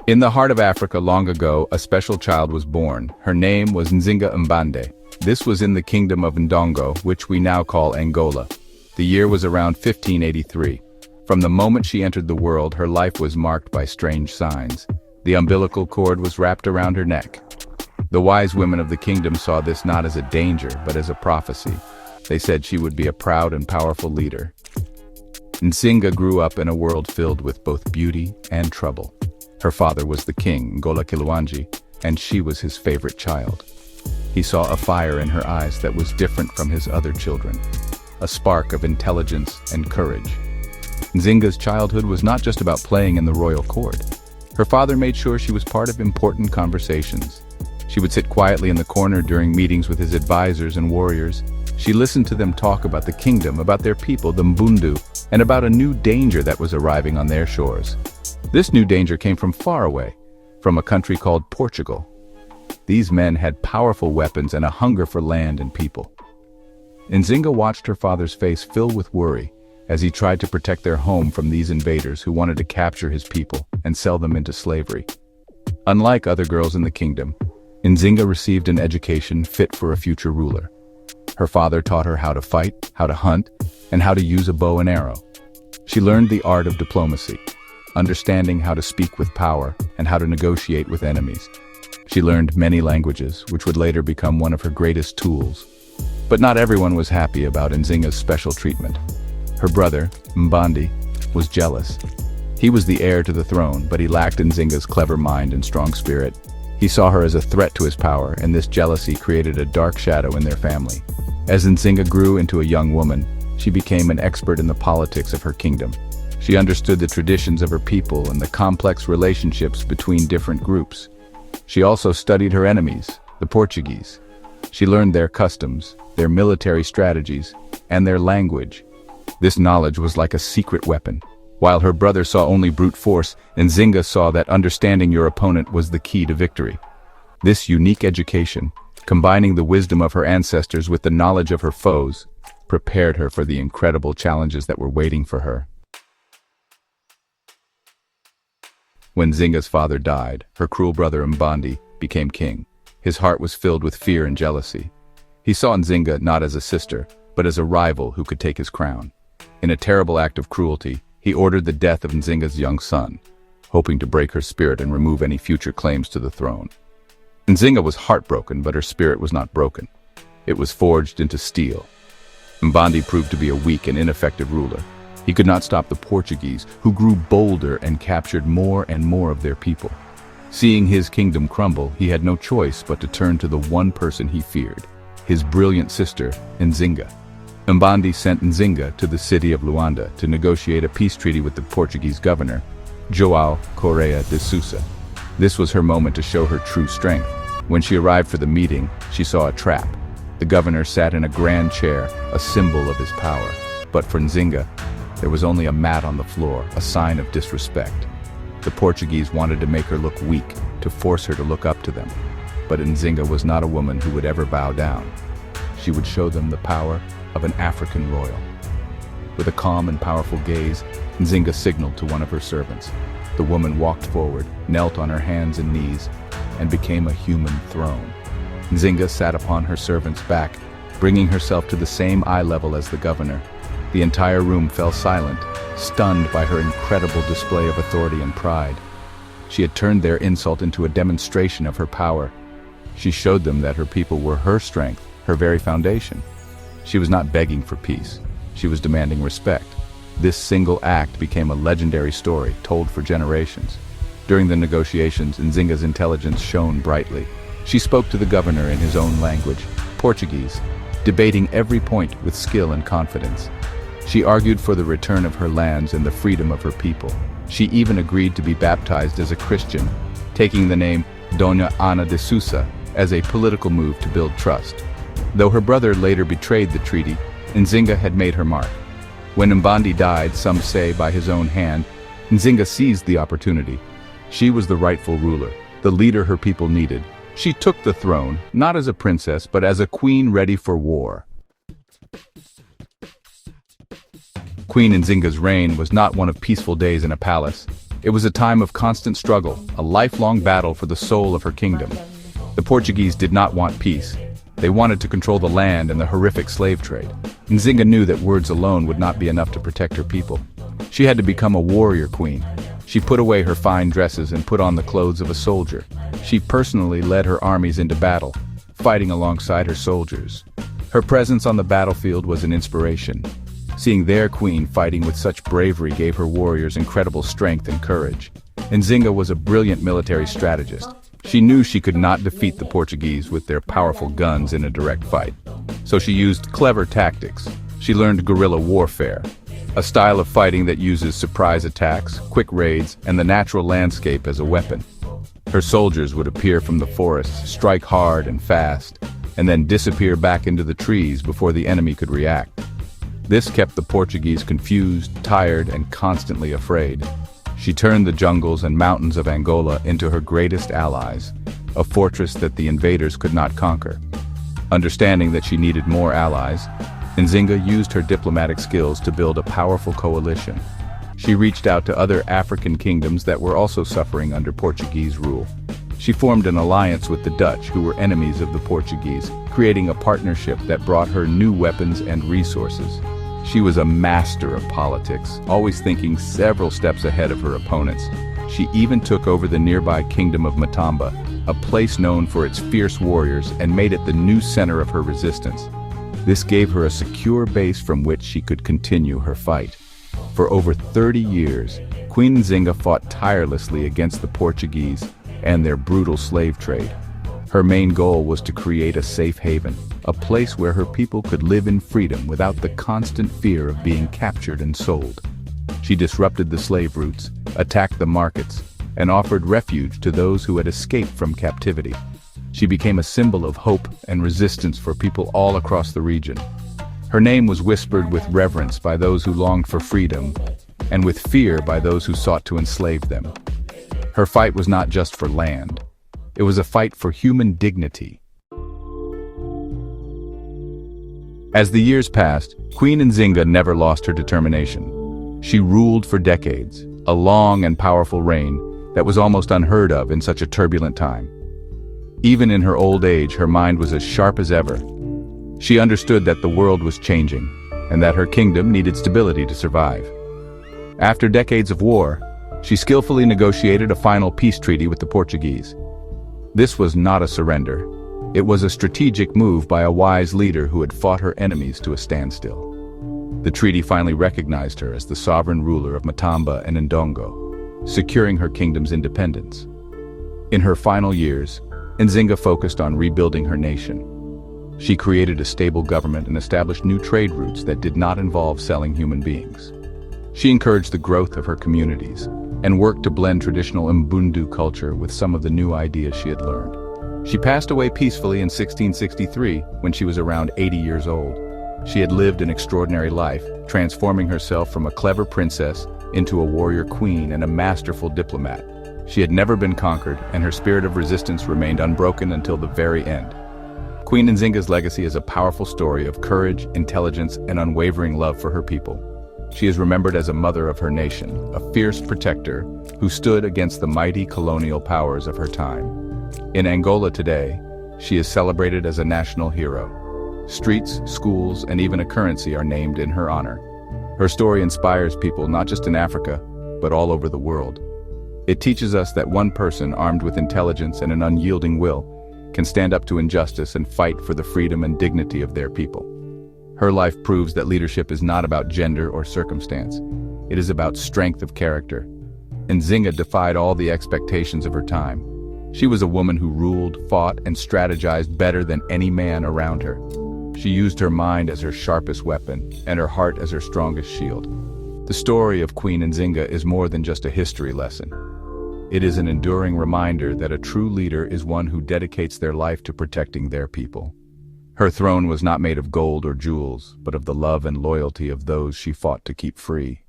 In the heart of Africa long ago, a special child was born. Her name was Nzinga Mbande. This was in the kingdom of Ndongo, which we now call Angola. The year was around 1583. From the moment she entered the world, her life was marked by strange signs. The umbilical cord was wrapped around her neck. The wise women of the kingdom saw this not as a danger, but as a prophecy. They said she would be a proud and powerful leader. Nzinga grew up in a world filled with both beauty and trouble. Her father was the king, Ngola Kiluanji, and she was his favorite child. He saw a fire in her eyes that was different from his other children, a spark of intelligence and courage. Nzinga's childhood was not just about playing in the royal court. Her father made sure she was part of important conversations. She would sit quietly in the corner during meetings with his advisors and warriors. She listened to them talk about the kingdom, about their people, the Mbundu, and about a new danger that was arriving on their shores. This new danger came from far away, from a country called Portugal. These men had powerful weapons and a hunger for land and people. Nzinga watched her father's face fill with worry as he tried to protect their home from these invaders who wanted to capture his people and sell them into slavery. Unlike other girls in the kingdom, Nzinga received an education fit for a future ruler. Her father taught her how to fight, how to hunt, and how to use a bow and arrow. She learned the art of diplomacy, understanding how to speak with power and how to negotiate with enemies. She learned many languages, which would later become one of her greatest tools. But not everyone was happy about Nzinga's special treatment. Her brother, Mbandi, was jealous. He was the heir to the throne, but he lacked Nzinga's clever mind and strong spirit. He saw her as a threat to his power, and this jealousy created a dark shadow in their family. As Nzinga grew into a young woman, she became an expert in the politics of her kingdom. She understood the traditions of her people and the complex relationships between different groups. She also studied her enemies, the Portuguese. She learned their customs, their military strategies, and their language. This knowledge was like a secret weapon. While her brother saw only brute force, Nzinga saw that understanding your opponent was the key to victory. This unique education, combining the wisdom of her ancestors with the knowledge of her foes, prepared her for the incredible challenges that were waiting for her. When Nzinga's father died, her cruel brother Mbandi became king. His heart was filled with fear and jealousy. He saw Nzinga not as a sister, but as a rival who could take his crown. In a terrible act of cruelty, he ordered the death of Nzinga's young son, hoping to break her spirit and remove any future claims to the throne. Nzinga was heartbroken, but her spirit was not broken. It was forged into steel. Mbandi proved to be a weak and ineffective ruler. He could not stop the Portuguese, who grew bolder and captured more and more of their people. Seeing his kingdom crumble, he had no choice but to turn to the one person he feared, his brilliant sister, Nzinga. Mbandi sent Nzinga to the city of Luanda to negotiate a peace treaty with the Portuguese governor, João Correia de Sousa. This was her moment to show her true strength. When she arrived for the meeting, she saw a trap. The governor sat in a grand chair, a symbol of his power. But for Nzinga, there was only a mat on the floor, a sign of disrespect. The Portuguese wanted to make her look weak, to force her to look up to them. But Nzinga was not a woman who would ever bow down. She would show them the power of an African royal. With a calm and powerful gaze, Nzinga signaled to one of her servants. The woman walked forward, knelt on her hands and knees, and became a human throne. Nzinga sat upon her servant's back, bringing herself to the same eye level as the governor. The entire room fell silent, stunned by her incredible display of authority and pride. She had turned their insult into a demonstration of her power. She showed them that her people were her strength, her very foundation. She was not begging for peace. She was demanding respect. This single act became a legendary story told for generations. During the negotiations, Nzinga's intelligence shone brightly. She spoke to the governor in his own language, Portuguese, debating every point with skill and confidence. She argued for the return of her lands and the freedom of her people. She even agreed to be baptized as a Christian, taking the name Dona Ana de Sousa as a political move to build trust. Though her brother later betrayed the treaty, Nzinga had made her mark. When Mbandi died, some say by his own hand, Nzinga seized the opportunity. She was the rightful ruler, the leader her people needed. She took the throne, not as a princess, but as a queen ready for war. Queen Nzinga's reign was not one of peaceful days in a palace. It was a time of constant struggle, a lifelong battle for the soul of her kingdom. The Portuguese did not want peace. They wanted to control the land and the horrific slave trade. Nzinga knew that words alone would not be enough to protect her people. She had to become a warrior queen. She put away her fine dresses and put on the clothes of a soldier. She personally led her armies into battle, fighting alongside her soldiers. Her presence on the battlefield was an inspiration. Seeing their queen fighting with such bravery gave her warriors incredible strength and courage. Nzinga was a brilliant military strategist. She knew she could not defeat the Portuguese with their powerful guns in a direct fight. So she used clever tactics. She learned guerrilla warfare, a style of fighting that uses surprise attacks, quick raids, and the natural landscape as a weapon. Her soldiers would appear from the forests, strike hard and fast, and then disappear back into the trees before the enemy could react. This kept the Portuguese confused, tired, and constantly afraid. She turned the jungles and mountains of Angola into her greatest allies, a fortress that the invaders could not conquer. Understanding that she needed more allies, Nzinga used her diplomatic skills to build a powerful coalition. She reached out to other African kingdoms that were also suffering under Portuguese rule. She formed an alliance with the Dutch, who were enemies of the Portuguese, creating a partnership that brought her new weapons and resources. She was a master of politics, always thinking several steps ahead of her opponents. She even took over the nearby kingdom of Matamba, a place known for its fierce warriors, and made it the new center of her resistance. This gave her a secure base from which she could continue her fight. For over 30 years, Queen Nzinga fought tirelessly against the Portuguese and their brutal slave trade. Her main goal was to create a safe haven, a place where her people could live in freedom without the constant fear of being captured and sold. She disrupted the slave routes, attacked the markets, and offered refuge to those who had escaped from captivity. She became a symbol of hope and resistance for people all across the region. Her name was whispered with reverence by those who longed for freedom, and with fear by those who sought to enslave them. Her fight was not just for land. It was a fight for human dignity. As the years passed, Queen Nzinga never lost her determination. She ruled for decades, a long and powerful reign that was almost unheard of in such a turbulent time. Even in her old age, her mind was as sharp as ever. She understood that the world was changing, and that her kingdom needed stability to survive. After decades of war, she skillfully negotiated a final peace treaty with the Portuguese. This was not a surrender. It was a strategic move by a wise leader who had fought her enemies to a standstill. The treaty finally recognized her as the sovereign ruler of Matamba and Ndongo, securing her kingdom's independence. In her final years, Nzinga focused on rebuilding her nation. She created a stable government and established new trade routes that did not involve selling human beings. She encouraged the growth of her communities and worked to blend traditional Mbundu culture with some of the new ideas she had learned. She passed away peacefully in 1663 when she was around 80 years old. She had lived an extraordinary life, transforming herself from a clever princess into a warrior queen and a masterful diplomat. She had never been conquered, and her spirit of resistance remained unbroken until the very end. Queen Nzinga's legacy is a powerful story of courage, intelligence, and unwavering love for her people. She is remembered as a mother of her nation, a fierce protector who stood against the mighty colonial powers of her time. In Angola today, she is celebrated as a national hero. Streets, schools, and even a currency are named in her honor. Her story inspires people not just in Africa, but all over the world. It teaches us that one person armed with intelligence and an unyielding will can stand up to injustice and fight for the freedom and dignity of their people. Her life proves that leadership is not about gender or circumstance. It is about strength of character. Nzinga defied all the expectations of her time. She was a woman who ruled, fought, and strategized better than any man around her. She used her mind as her sharpest weapon and her heart as her strongest shield. The story of Queen Nzinga is more than just a history lesson. It is an enduring reminder that a true leader is one who dedicates their life to protecting their people. Her throne was not made of gold or jewels, but of the love and loyalty of those she fought to keep free.